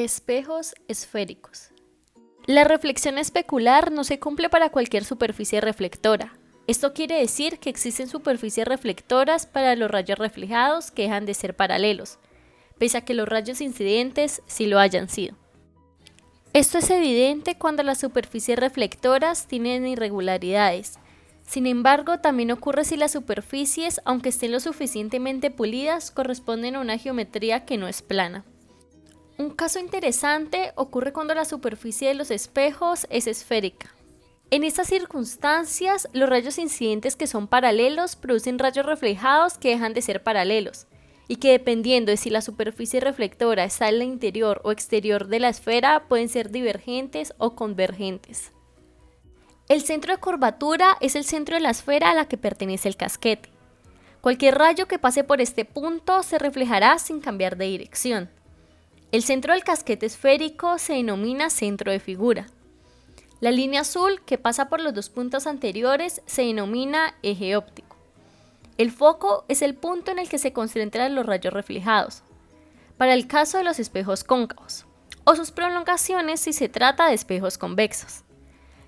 Espejos esféricos. La reflexión especular no se cumple para cualquier superficie reflectora. Esto quiere decir que existen superficies reflectoras para los rayos reflejados que dejan de ser paralelos, pese a que los rayos incidentes sí lo hayan sido. Esto es evidente cuando las superficies reflectoras tienen irregularidades. Sin embargo, también ocurre si las superficies, aunque estén lo suficientemente pulidas, corresponden a una geometría que no es plana. Un caso interesante ocurre cuando la superficie de los espejos es esférica. En estas circunstancias, los rayos incidentes que son paralelos producen rayos reflejados que dejan de ser paralelos, y que dependiendo de si la superficie reflectora está en el interior o exterior de la esfera, pueden ser divergentes o convergentes. El centro de curvatura es el centro de la esfera a la que pertenece el casquete. Cualquier rayo que pase por este punto se reflejará sin cambiar de dirección. El centro del casquete esférico se denomina centro de figura. La línea azul que pasa por los dos puntos anteriores se denomina eje óptico. El foco es el punto en el que se concentran los rayos reflejados, para el caso de los espejos cóncavos, o sus prolongaciones si se trata de espejos convexos.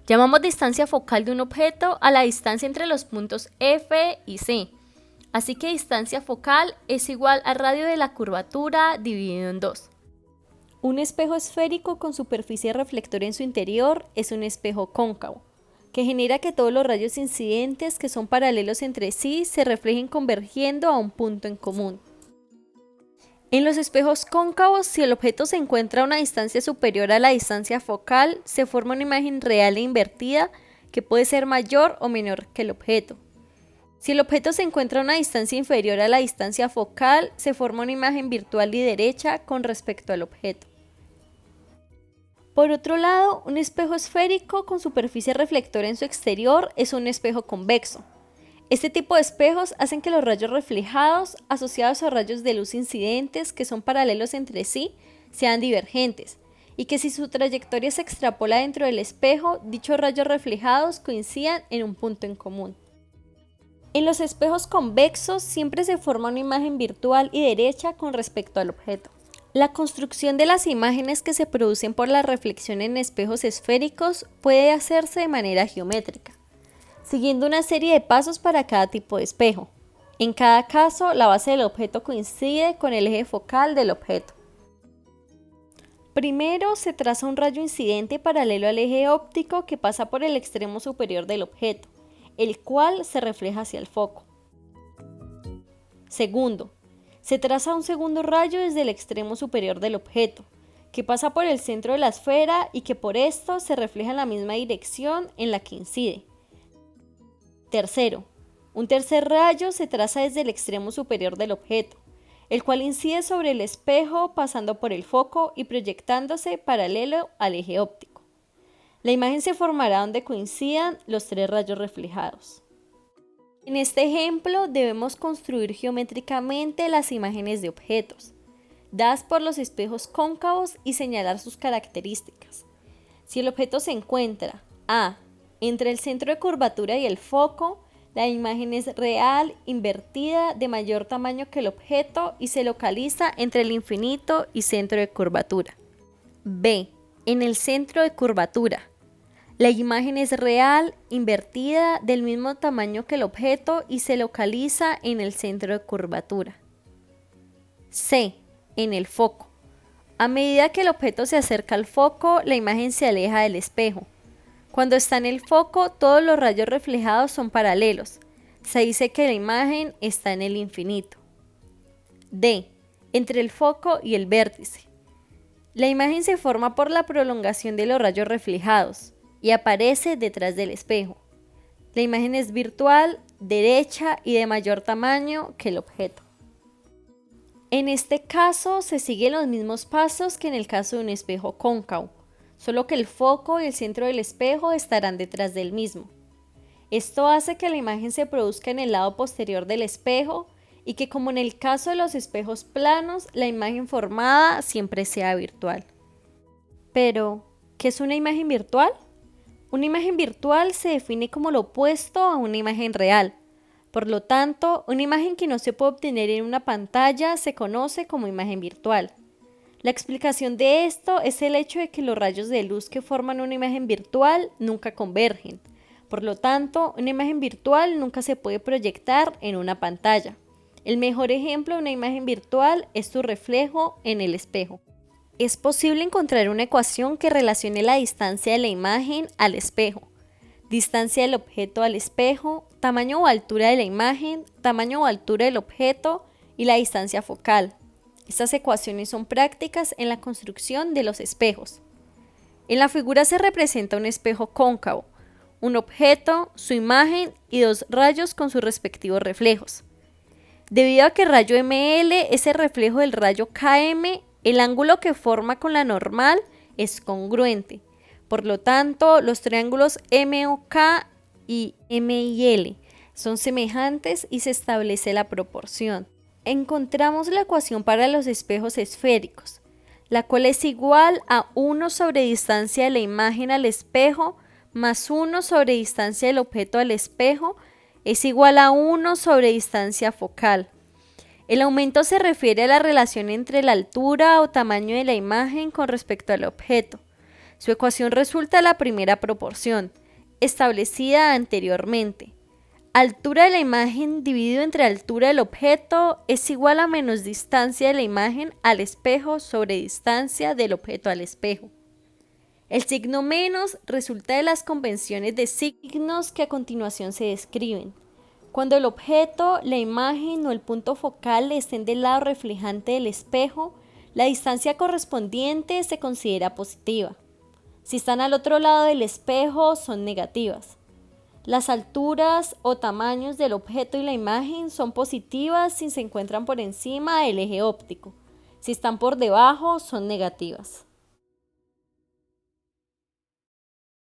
Llamamos distancia focal de un objeto a la distancia entre los puntos F y C, así que distancia focal es igual al radio de la curvatura dividido en 2. Un espejo esférico con superficie reflectora en su interior es un espejo cóncavo, que genera que todos los rayos incidentes que son paralelos entre sí se reflejen convergiendo a un punto en común. En los espejos cóncavos, si el objeto se encuentra a una distancia superior a la distancia focal, se forma una imagen real e invertida que puede ser mayor o menor que el objeto. Si el objeto se encuentra a una distancia inferior a la distancia focal, se forma una imagen virtual y derecha con respecto al objeto. Por otro lado, un espejo esférico con superficie reflectora en su exterior es un espejo convexo. Este tipo de espejos hacen que los rayos reflejados, asociados a rayos de luz incidentes que son paralelos entre sí, sean divergentes, y que si su trayectoria se extrapola dentro del espejo, dichos rayos reflejados coincidan en un punto en común. En los espejos convexos siempre se forma una imagen virtual y derecha con respecto al objeto. La construcción de las imágenes que se producen por la reflexión en espejos esféricos puede hacerse de manera geométrica, siguiendo una serie de pasos para cada tipo de espejo. En cada caso, la base del objeto coincide con el eje focal del objeto. Primero, se traza un rayo incidente paralelo al eje óptico que pasa por el extremo superior del objeto, el cual se refleja hacia el foco. Segundo, se traza un segundo rayo desde el extremo superior del objeto, que pasa por el centro de la esfera y que por esto se refleja en la misma dirección en la que incide. Tercero, un tercer rayo se traza desde el extremo superior del objeto, el cual incide sobre el espejo pasando por el foco y proyectándose paralelo al eje óptico. La imagen se formará donde coincidan los tres rayos reflejados. En este ejemplo debemos construir geométricamente las imágenes de objetos, dadas por los espejos cóncavos y señalar sus características. Si el objeto se encuentra a. entre el centro de curvatura y el foco, la imagen es real, invertida, de mayor tamaño que el objeto y se localiza entre el infinito y centro de curvatura. B. En el centro de curvatura. La imagen es real, invertida, del mismo tamaño que el objeto y se localiza en el centro de curvatura. C. En el foco. A medida que el objeto se acerca al foco, la imagen se aleja del espejo. Cuando está en el foco, todos los rayos reflejados son paralelos. Se dice que la imagen está en el infinito. D. Entre el foco y el vértice. La imagen se forma por la prolongación de los rayos reflejados y aparece detrás del espejo. La imagen es virtual, derecha y de mayor tamaño que el objeto. En este caso se siguen los mismos pasos que en el caso de un espejo cóncavo, solo que el foco y el centro del espejo estarán detrás del mismo. Esto hace que la imagen se produzca en el lado posterior del espejo y que, como en el caso de los espejos planos, la imagen formada siempre sea virtual. Pero, ¿qué es una imagen virtual? Una imagen virtual se define como lo opuesto a una imagen real. Por lo tanto, una imagen que no se puede obtener en una pantalla se conoce como imagen virtual. La explicación de esto es el hecho de que los rayos de luz que forman una imagen virtual nunca convergen. Por lo tanto, una imagen virtual nunca se puede proyectar en una pantalla. El mejor ejemplo de una imagen virtual es tu reflejo en el espejo. Es posible encontrar una ecuación que relacione la distancia de la imagen al espejo, distancia del objeto al espejo, tamaño o altura de la imagen, tamaño o altura del objeto y la distancia focal. Estas ecuaciones son prácticas en la construcción de los espejos. En la figura se representa un espejo cóncavo, un objeto, su imagen y dos rayos con sus respectivos reflejos. Debido a que el rayo ML es el reflejo del rayo KM, el ángulo que forma con la normal es congruente. Por lo tanto, los triángulos MOK y MIL son semejantes y se establece la proporción. Encontramos la ecuación para los espejos esféricos, la cual es igual a 1 sobre distancia de la imagen al espejo más 1 sobre distancia del objeto al espejo es igual a 1 sobre distancia focal. El aumento se refiere a la relación entre la altura o tamaño de la imagen con respecto al objeto. Su ecuación resulta la primera proporción, establecida anteriormente. Altura de la imagen dividido entre altura del objeto es igual a menos distancia de la imagen al espejo sobre distancia del objeto al espejo. El signo menos resulta de las convenciones de signos que a continuación se describen. Cuando el objeto, la imagen o el punto focal estén del lado reflejante del espejo, la distancia correspondiente se considera positiva. Si están al otro lado del espejo, son negativas. Las alturas o tamaños del objeto y la imagen son positivas si se encuentran por encima del eje óptico. Si están por debajo, son negativas.